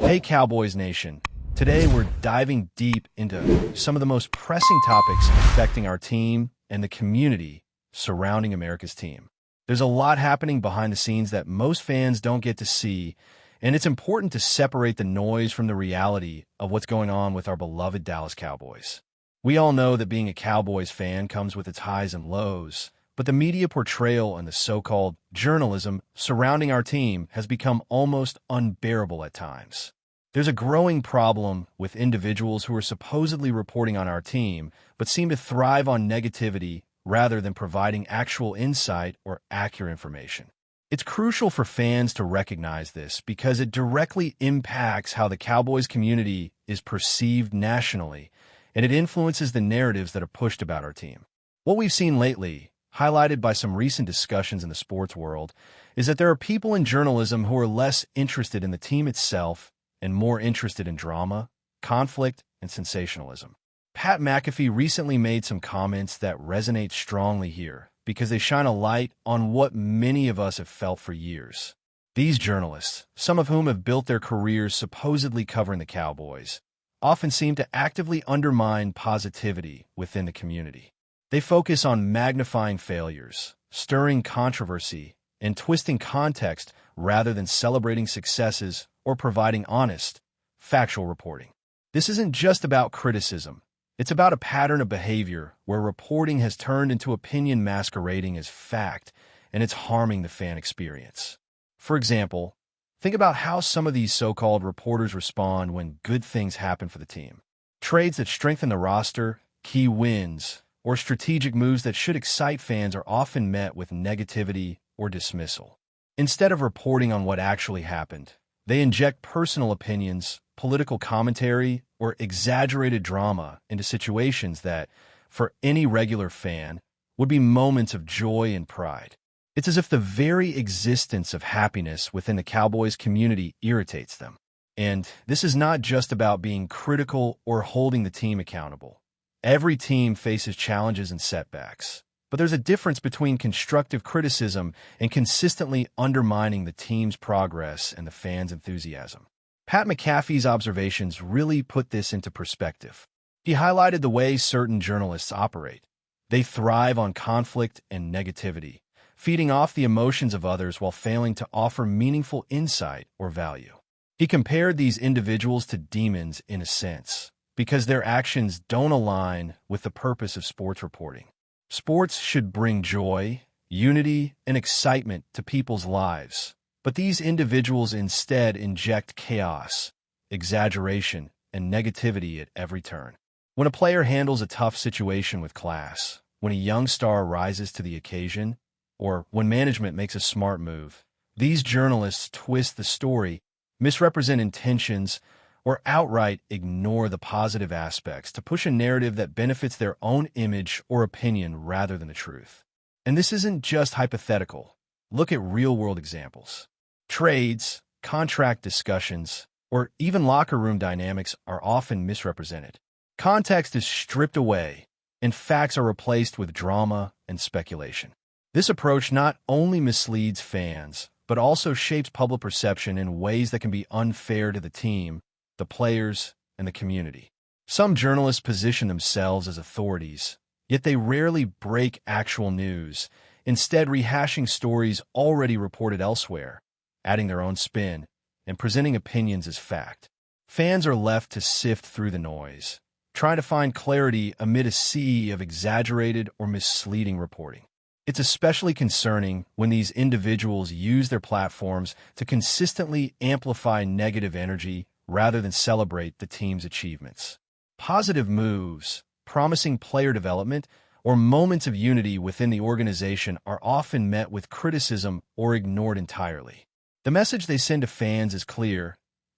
Hey Cowboys Nation, today we're diving deep into some of the most pressing topics affecting our team and the community surrounding America's team. There's a lot happening behind the scenes that most fans don't get to see, and it's important to separate the noise from the reality of what's going on with our beloved Dallas Cowboys. We all know that being a Cowboys fan comes with its highs and lows, but the media portrayal and the so-called journalism surrounding our team has become almost unbearable at times. There's a growing problem with individuals who are supposedly reporting on our team, but seem to thrive on negativity rather than providing actual insight or accurate information. It's crucial for fans to recognize this because it directly impacts how the Cowboys community is perceived nationally, and it influences the narratives that are pushed about our team. What we've seen lately, highlighted by some recent discussions in the sports world, is that there are people in journalism who are less interested in the team itself and more interested in drama, conflict, and sensationalism. Pat McAfee recently made some comments that resonate strongly here because they shine a light on what many of us have felt for years. These journalists, some of whom have built their careers supposedly covering the Cowboys, often seem to actively undermine positivity within the community. They focus on magnifying failures, stirring controversy, and twisting context rather than celebrating successes or providing honest, factual reporting. This isn't just about criticism. It's about a pattern of behavior where reporting has turned into opinion masquerading as fact, and it's harming the fan experience. For example, think about how some of these so-called reporters respond when good things happen for the team. Trades that strengthen the roster, key wins, or strategic moves that should excite fans are often met with negativity or dismissal. Instead of reporting on what actually happened, they inject personal opinions, political commentary, or exaggerated drama into situations that, for any regular fan, would be moments of joy and pride. It's as if the very existence of happiness within the Cowboys community irritates them. And this is not just about being critical or holding the team accountable. Every team faces challenges and setbacks, but there's a difference between constructive criticism and consistently undermining the team's progress and the fans' enthusiasm. Pat McAfee's observations really put this into perspective. He highlighted the way certain journalists operate. They thrive on conflict and negativity, feeding off the emotions of others while failing to offer meaningful insight or value. He compared these individuals to demons in a sense, because their actions don't align with the purpose of sports reporting. Sports should bring joy, unity, and excitement to people's lives, but these individuals instead inject chaos, exaggeration, and negativity at every turn. When a player handles a tough situation with class, when a young star rises to the occasion, or when management makes a smart move, these journalists twist the story, misrepresent intentions, or outright ignore the positive aspects to push a narrative that benefits their own image or opinion rather than the truth. And this isn't just hypothetical. Look at real-world examples. Trades, contract discussions, or even locker room dynamics are often misrepresented. Context is stripped away, and facts are replaced with drama and speculation. This approach not only misleads fans, but also shapes public perception in ways that can be unfair to the team, the players, and the community. Some journalists position themselves as authorities, yet they rarely break actual news, instead rehashing stories already reported elsewhere, adding their own spin, and presenting opinions as fact. Fans are left to sift through the noise, trying to find clarity amid a sea of exaggerated or misleading reporting. It's especially concerning when these individuals use their platforms to consistently amplify negative energy rather than celebrate the team's achievements. Positive moves, promising player development, or moments of unity within the organization are often met with criticism or ignored entirely. The message they send to fans is clear: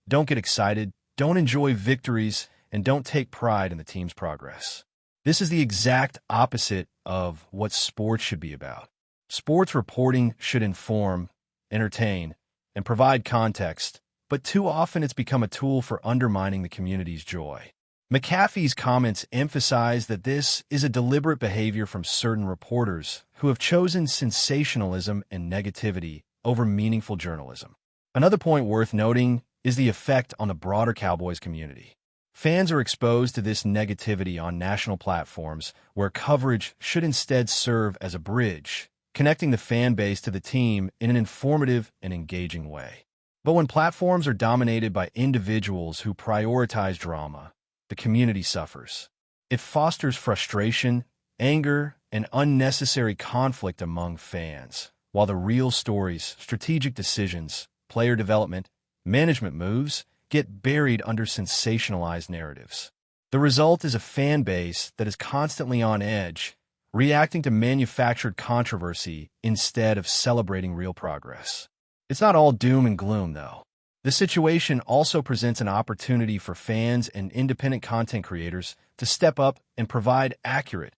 don't get excited, don't enjoy victories, and don't take pride in the team's progress. This is the exact opposite of what sports should be about. Sports reporting should inform, entertain, and provide context, but too often it's become a tool for undermining the community's joy. McAfee's comments emphasize that this is a deliberate behavior from certain reporters who have chosen sensationalism and negativity over meaningful journalism. Another point worth noting is the effect on the broader Cowboys community. Fans are exposed to this negativity on national platforms where coverage should instead serve as a bridge, connecting the fan base to the team in an informative and engaging way. But when platforms are dominated by individuals who prioritize drama, the community suffers. It fosters frustration, anger, and unnecessary conflict among fans, while the real stories, strategic decisions, player development, management moves get buried under sensationalized narratives. The result is a fan base that is constantly on edge, reacting to manufactured controversy instead of celebrating real progress. It's not all doom and gloom, though. The situation also presents an opportunity for fans and independent content creators to step up and provide accurate,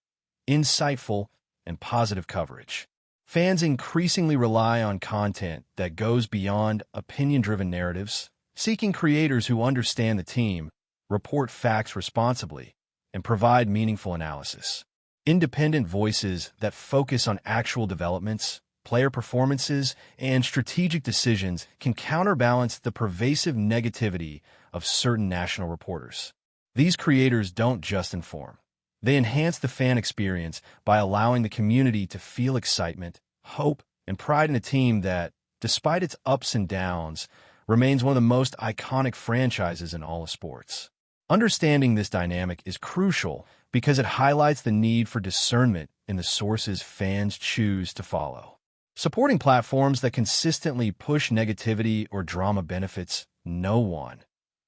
insightful, and positive coverage. Fans increasingly rely on content that goes beyond opinion-driven narratives, seeking creators who understand the team, report facts responsibly, and provide meaningful analysis. Independent voices that focus on actual developments, player performances, and strategic decisions can counterbalance the pervasive negativity of certain national reporters. These creators don't just inform. They enhance the fan experience by allowing the community to feel excitement, hope, and pride in a team that, despite its ups and downs, remains one of the most iconic franchises in all of sports. Understanding this dynamic is crucial because it highlights the need for discernment in the sources fans choose to follow. Supporting platforms that consistently push negativity or drama benefits no one.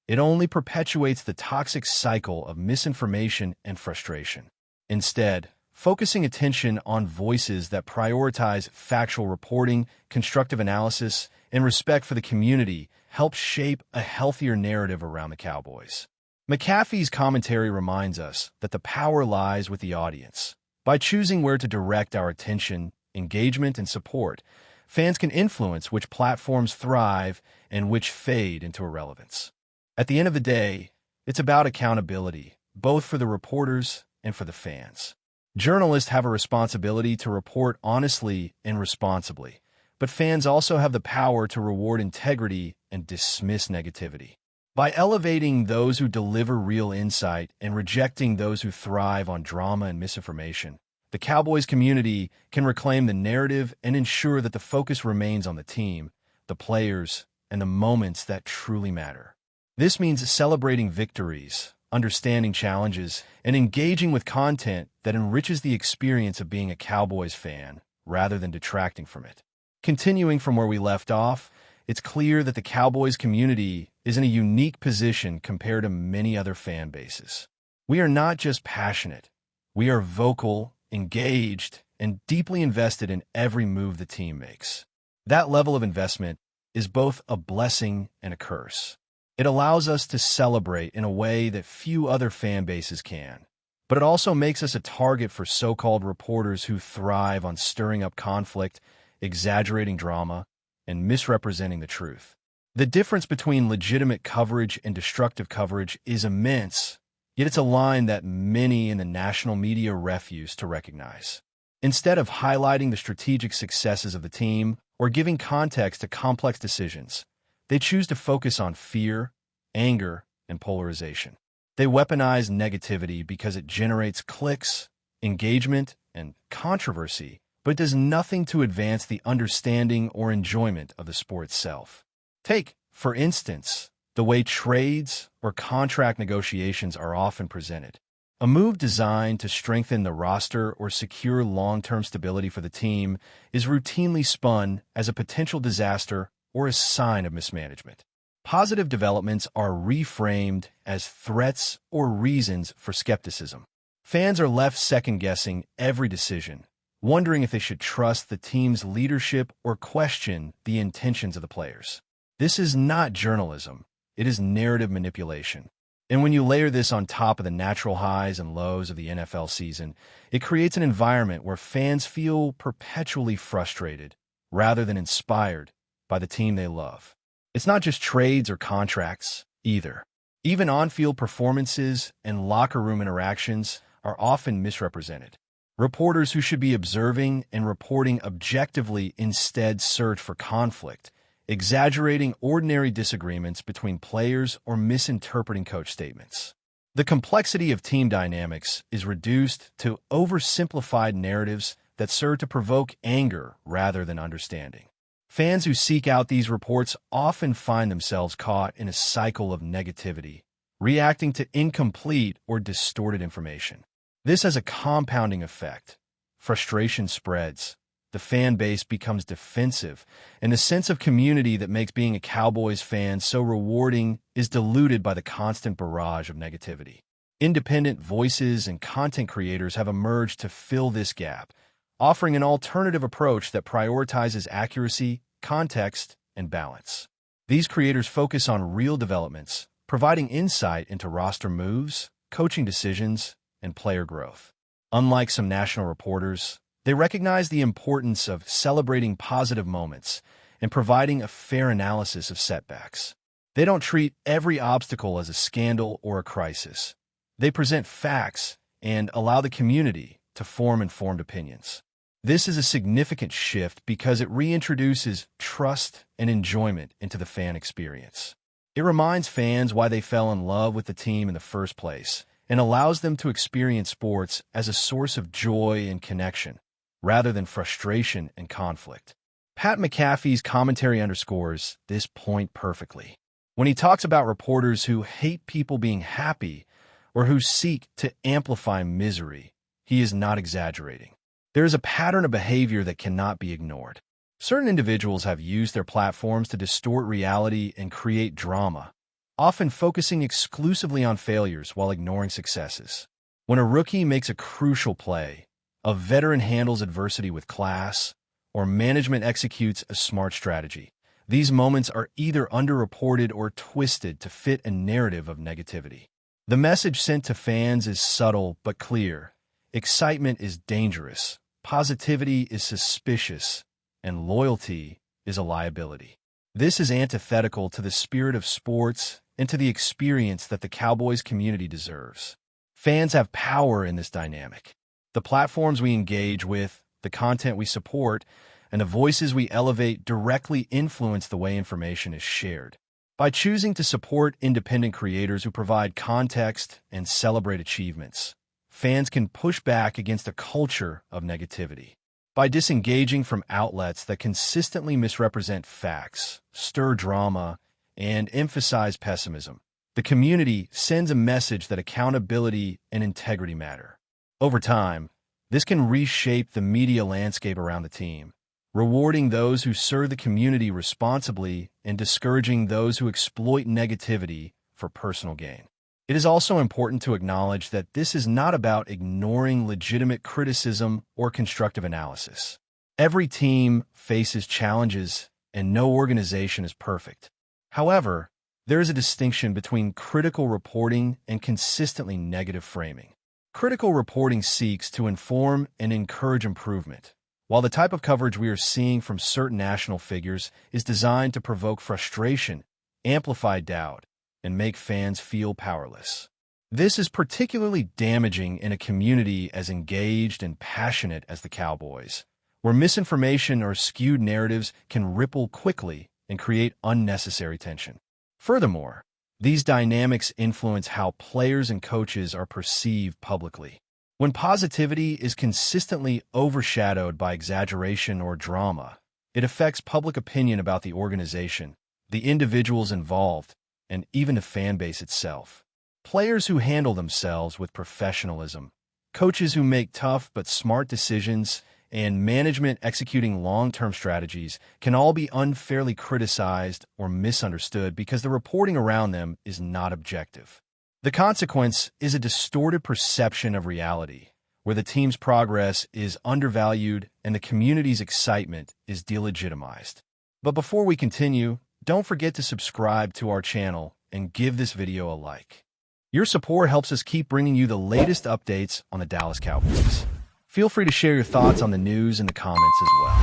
It only perpetuates the toxic cycle of misinformation and frustration. Instead, focusing attention on voices that prioritize factual reporting, constructive analysis, and respect for the community helps shape a healthier narrative around the Cowboys. McAfee's commentary reminds us that the power lies with the audience. By choosing where to direct our attention, engagement, and support, fans can influence which platforms thrive and which fade into irrelevance. At the end of the day, it's about accountability, both for the reporters and for the fans. Journalists have a responsibility to report honestly and responsibly, but fans also have the power to reward integrity and dismiss negativity. By elevating those who deliver real insight and rejecting those who thrive on drama and misinformation, the Cowboys community can reclaim the narrative and ensure that the focus remains on the team, the players, and the moments that truly matter. This means celebrating victories, understanding challenges, and engaging with content that enriches the experience of being a Cowboys fan rather than detracting from it. Continuing from where we left off, it's clear that the Cowboys community is in a unique position compared to many other fan bases. We are not just passionate. We are vocal, engaged, and deeply invested in every move the team makes. That level of investment is both a blessing and a curse. It allows us to celebrate in a way that few other fan bases can, but it also makes us a target for so-called reporters who thrive on stirring up conflict, exaggerating drama, and misrepresenting the truth. The difference between legitimate coverage and destructive coverage is immense, yet it's a line that many in the national media refuse to recognize. Instead of highlighting the strategic successes of the team or giving context to complex decisions, they choose to focus on fear, anger, and polarization. They weaponize negativity because it generates clicks, engagement, and controversy, but does nothing to advance the understanding or enjoyment of the sport itself. Take, for instance, the way trades or contract negotiations are often presented. A move designed to strengthen the roster or secure long-term stability for the team is routinely spun as a potential disaster or a sign of mismanagement. Positive developments are reframed as threats or reasons for skepticism. Fans are left second-guessing every decision, wondering if they should trust the team's leadership or question the intentions of the players. This is not journalism. It is narrative manipulation. And when you layer this on top of the natural highs and lows of the NFL season, it creates an environment where fans feel perpetually frustrated rather than inspired by the team they love. It's not just trades or contracts, either. Even on-field performances and locker room interactions are often misrepresented. Reporters who should be observing and reporting objectively instead search for conflict, exaggerating ordinary disagreements between players or misinterpreting coach statements. The complexity of team dynamics is reduced to oversimplified narratives that serve to provoke anger rather than understanding. Fans who seek out these reports often find themselves caught in a cycle of negativity, reacting to incomplete or distorted information. This has a compounding effect. Frustration spreads, the fan base becomes defensive, and the sense of community that makes being a Cowboys fan so rewarding is diluted by the constant barrage of negativity. Independent voices and content creators have emerged to fill this gap, offering an alternative approach that prioritizes accuracy, context, and balance. These creators focus on real developments, providing insight into roster moves, coaching decisions, and player growth. Unlike some national reporters, they recognize the importance of celebrating positive moments and providing a fair analysis of setbacks. They don't treat every obstacle as a scandal or a crisis. They present facts and allow the community to form informed opinions. This is a significant shift because it reintroduces trust and enjoyment into the fan experience. It reminds fans why they fell in love with the team in the first place and allows them to experience sports as a source of joy and connection, rather than frustration and conflict. Pat McAfee's commentary underscores this point perfectly. When he talks about reporters who hate people being happy or who seek to amplify misery, he is not exaggerating. There is a pattern of behavior that cannot be ignored. Certain individuals have used their platforms to distort reality and create drama, often focusing exclusively on failures while ignoring successes. When a rookie makes a crucial play, a veteran handles adversity with class, or management executes a smart strategy, these moments are either underreported or twisted to fit a narrative of negativity. The message sent to fans is subtle but clear. Excitement is dangerous, positivity is suspicious, and loyalty is a liability. This is antithetical to the spirit of sports and to the experience that the Cowboys community deserves. Fans have power in this dynamic. The platforms we engage with, the content we support, and the voices we elevate directly influence the way information is shared. By choosing to support independent creators who provide context and celebrate achievements, fans can push back against a culture of negativity. By disengaging from outlets that consistently misrepresent facts, stir drama, and emphasize pessimism, the community sends a message that accountability and integrity matter. Over time, this can reshape the media landscape around the team, rewarding those who serve the community responsibly and discouraging those who exploit negativity for personal gain. It is also important to acknowledge that this is not about ignoring legitimate criticism or constructive analysis. Every team faces challenges, and no organization is perfect. However, there is a distinction between critical reporting and consistently negative framing. Critical reporting seeks to inform and encourage improvement, while the type of coverage we are seeing from certain national figures is designed to provoke frustration, amplify doubt, and make fans feel powerless. This is particularly damaging in a community as engaged and passionate as the Cowboys, where misinformation or skewed narratives can ripple quickly and create unnecessary tension. Furthermore, these dynamics influence how players and coaches are perceived publicly. When positivity is consistently overshadowed by exaggeration or drama, it affects public opinion about the organization, the individuals involved, and even the fan base itself. Players who handle themselves with professionalism, coaches who make tough but smart decisions, and management executing long-term strategies can all be unfairly criticized or misunderstood because the reporting around them is not objective. The consequence is a distorted perception of reality, where the team's progress is undervalued and the community's excitement is delegitimized. But before we continue, don't forget to subscribe to our channel and give this video a like. Your support helps us keep bringing you the latest updates on the Dallas Cowboys. Feel free to share your thoughts on the news in the comments as well.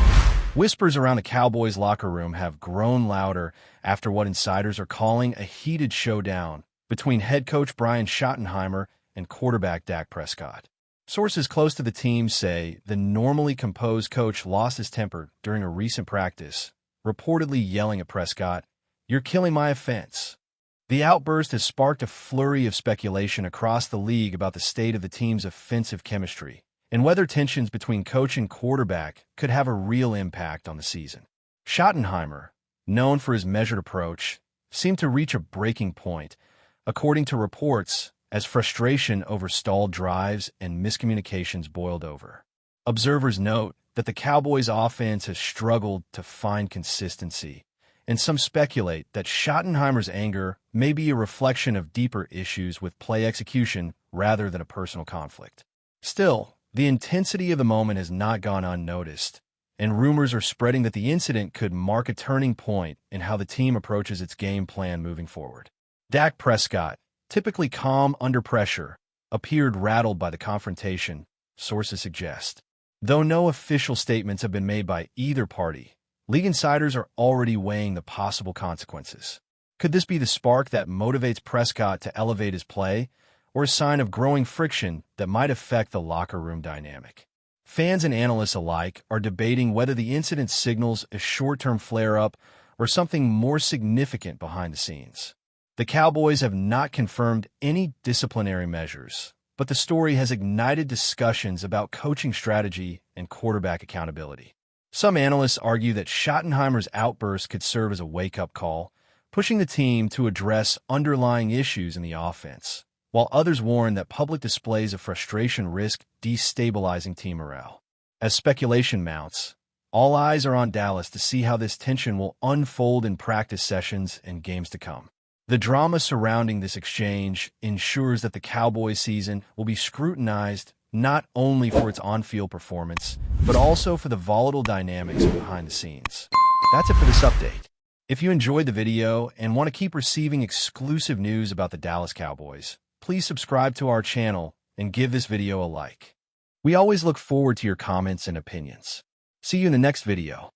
Whispers around the Cowboys locker room have grown louder after what insiders are calling a heated showdown between head coach Brian Schottenheimer and quarterback Dak Prescott. Sources close to the team say the normally composed coach lost his temper during a recent practice, reportedly yelling at Prescott, "You're killing my offense." The outburst has sparked a flurry of speculation across the league about the state of the team's offensive chemistry and whether tensions between coach and quarterback could have a real impact on the season. Schottenheimer, known for his measured approach, seemed to reach a breaking point, according to reports, as frustration over stalled drives and miscommunications boiled over. Observers note that the Cowboys' offense has struggled to find consistency, and some speculate that Schottenheimer's anger may be a reflection of deeper issues with play execution rather than a personal conflict. Still, the intensity of the moment has not gone unnoticed, and rumors are spreading that the incident could mark a turning point in how the team approaches its game plan moving forward. Dak Prescott, typically calm under pressure, appeared rattled by the confrontation, sources suggest. Though no official statements have been made by either party, league insiders are already weighing the possible consequences. Could this be the spark that motivates Prescott to elevate his play, or a sign of growing friction that might affect the locker room dynamic? Fans and analysts alike are debating whether the incident signals a short-term flare-up or something more significant behind the scenes. The Cowboys have not confirmed any disciplinary measures, but the story has ignited discussions about coaching strategy and quarterback accountability. Some analysts argue that Schottenheimer's outburst could serve as a wake-up call, pushing the team to address underlying issues in the offense, while others warn that public displays of frustration risk destabilizing team morale. As speculation mounts, all eyes are on Dallas to see how this tension will unfold in practice sessions and games to come. The drama surrounding this exchange ensures that the Cowboys season will be scrutinized not only for its on-field performance, but also for the volatile dynamics behind the scenes. That's it for this update. If you enjoyed the video and want to keep receiving exclusive news about the Dallas Cowboys, please subscribe to our channel and give this video a like. We always look forward to your comments and opinions. See you in the next video.